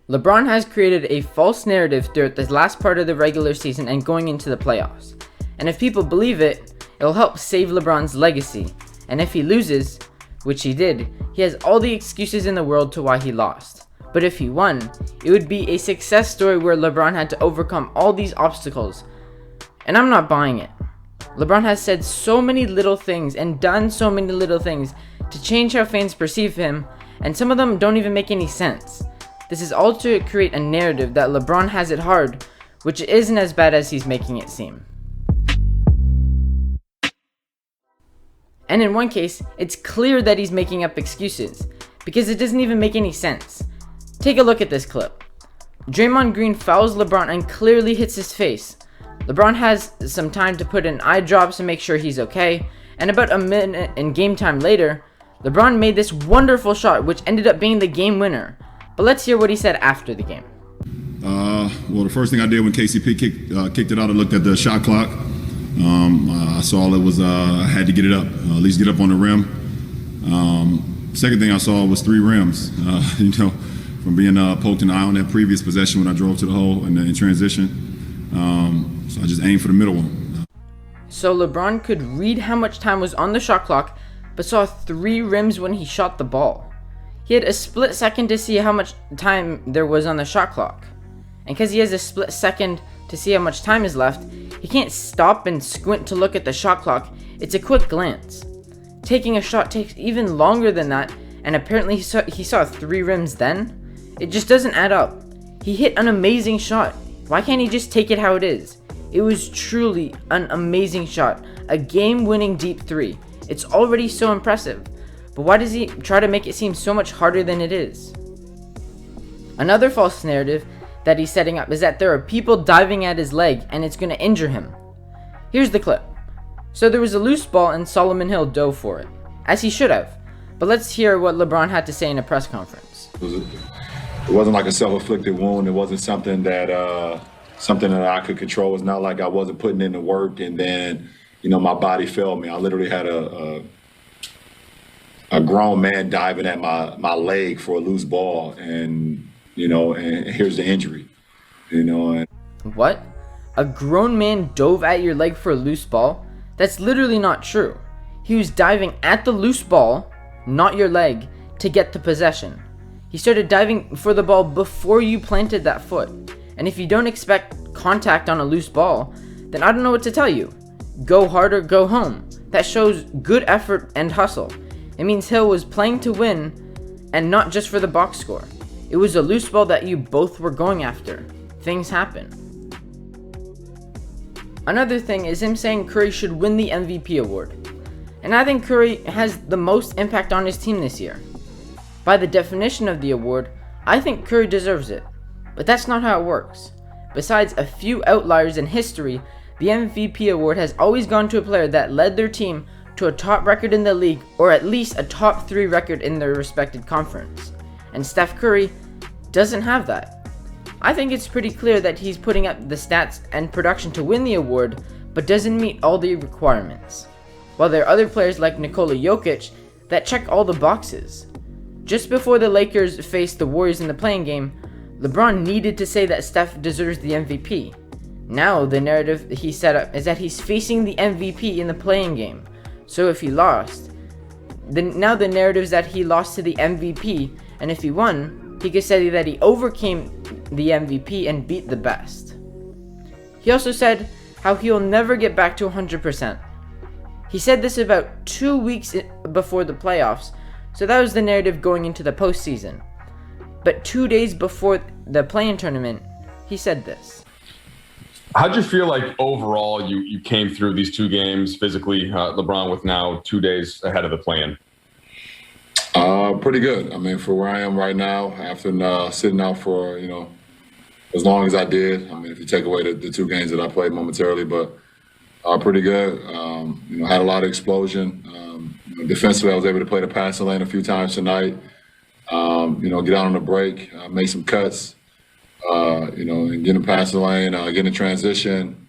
LeBron has created a false narrative throughout the last part of the regular season and going into the playoffs. And if people believe it, it'll help save LeBron's legacy. And if he loses, which he did, he has all the excuses in the world to why he lost. But if he won, it would be a success story where LeBron had to overcome all these obstacles. And I'm not buying it. LeBron has said so many little things and done so many little things to change how fans perceive him, and some of them don't even make any sense. This is all to create a narrative that LeBron has it hard, which isn't as bad as he's making it seem. And in one case, it's clear that he's making up excuses, because it doesn't even make any sense. Take a look at this clip. Draymond Green fouls LeBron and clearly hits his face. LeBron has some time to put in eye drops and make sure he's okay, and about a minute in game time later, LeBron made this wonderful shot which ended up being the game winner. But let's hear what he said after the game. Well, the first thing I did when KCP kicked it out, I looked at the shot clock. I saw it was I had to get it up, at least get up on the rim. Second thing I saw was 3 rims. From being poked in the eye on that previous possession when I drove to the hole and in transition. So I just aimed for the middle one. So LeBron could read how much time was on the shot clock, but saw 3 rims when he shot the ball. He had a split second to see how much time there was on the shot clock. And because he has a split second to see how much time is left, he can't stop and squint to look at the shot clock. It's a quick glance. Taking a shot takes even longer than that, and apparently he saw 3 rims then? It just doesn't add up. He hit an amazing shot. Why can't he just take it how it is? It was truly an amazing shot. A game-winning deep 3. It's already so impressive. But why does he try to make it seem so much harder than it is? Another false narrative that he's setting up is that there are people diving at his leg and it's going to injure him. Here's the clip. So there was a loose ball and Solomon Hill dove for it, as he should have. But let's hear what LeBron had to say in a press conference. It wasn't like a self-inflicted wound. It wasn't something that I could control. It's not like I wasn't putting in the work and then, my body failed me. I literally had a grown man diving at my leg for a loose ball, and here's the injury. What? A grown man dove at your leg for a loose ball? That's literally not true. He was diving at the loose ball, not your leg, to get the possession. He started diving for the ball before you planted that foot. And if you don't expect contact on a loose ball, then I don't know what to tell you. Go hard or go home. That shows good effort and hustle. It means Hill was playing to win and not just for the box score. It was a loose ball that you both were going after. Things happen. Another thing is him saying Curry should win the MVP award. And I think Curry has the most impact on his team this year. By the definition of the award, I think Curry deserves it. But that's not how it works. Besides a few outliers in history, the MVP award has always gone to a player that led their team to a top record in the league, or at least a top 3 record in their respected conference. And Steph Curry doesn't have that. I think it's pretty clear that he's putting up the stats and production to win the award, but doesn't meet all the requirements. While there are other players like Nikola Jokic that check all the boxes. Just before the Lakers faced the Warriors in the play-in game, LeBron needed to say that Steph deserves the MVP. Now the narrative he set up is that he's facing the MVP in the play-in game. So if he lost, now the narrative is that he lost to the MVP, and if he won, he could say that he overcame the MVP and beat the best. He also said how he will never get back to 100%. He said this about 2 weeks before the playoffs, so that was the narrative going into the postseason. But 2 days before the play-in tournament, he said this. How'd you feel like overall you came through these 2 games physically, LeBron, with now 2 days ahead of the play-in? Pretty good. I mean, for where I am right now, after sitting out for, as long as I did. I mean, if you take away the 2 games that I played momentarily, but pretty good. Had a lot of explosion. Defensively, I was able to play the passing lane a few times tonight. Get out on the break, make some cuts, and get in the passing lane, get in transition.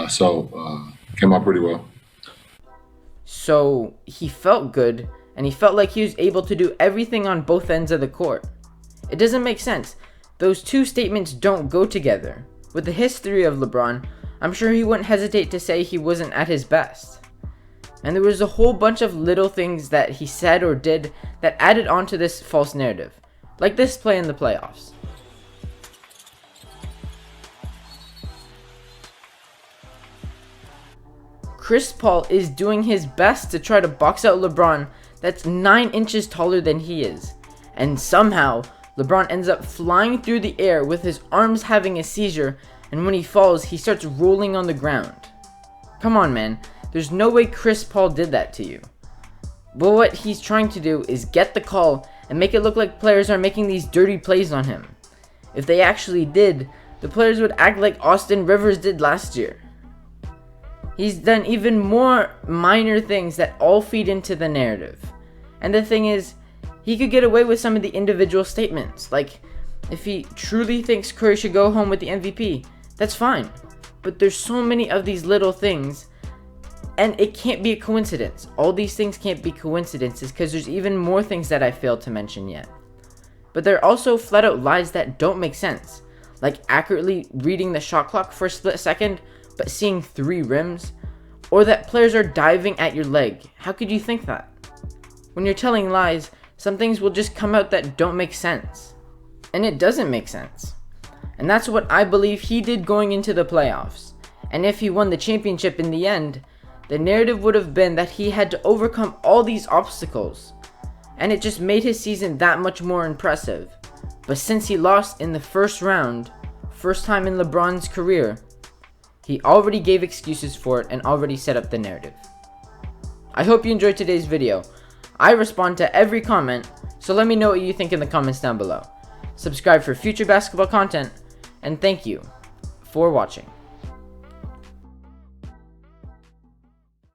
So came out pretty well. So he felt good, and he felt like he was able to do everything on both ends of the court. It doesn't make sense, Those two statements don't go together. With the history of LeBron, I'm sure he wouldn't hesitate to say he wasn't at his best. And there was a whole bunch of little things that he said or did that added on to this false narrative, like this play in the playoffs. Chris Paul is doing his best to try to box out LeBron that's 9 inches taller than he is, and somehow LeBron ends up flying through the air with his arms having a seizure, and when he falls, he starts rolling on the ground. Come on, man. There's no way Chris Paul did that to you. But what he's trying to do is get the call and make it look like players are making these dirty plays on him. If they actually did, the players would act like Austin Rivers did last year. He's done even more minor things that all feed into the narrative. And the thing is, he could get away with some of the individual statements. Like, if he truly thinks Curry should go home with the MVP, that's fine. But there's so many of these little things, and it can't be a coincidence. All these things can't be coincidences because there's even more things that I failed to mention yet. But there are also flat out lies that don't make sense. Like accurately reading the shot clock for a split second, but seeing 3 rims. Or that players are diving at your leg. How could you think that? When you're telling lies, some things will just come out that don't make sense. And it doesn't make sense. And that's what I believe he did going into the playoffs. And if he won the championship in the end, the narrative would have been that he had to overcome all these obstacles. And it just made his season that much more impressive. But since he lost in the first round, first time in LeBron's career, he already gave excuses for it and already set up the narrative. I hope you enjoyed today's video. I respond to every comment, so let me know what you think in the comments down below. Subscribe for future basketball content, and thank you for watching.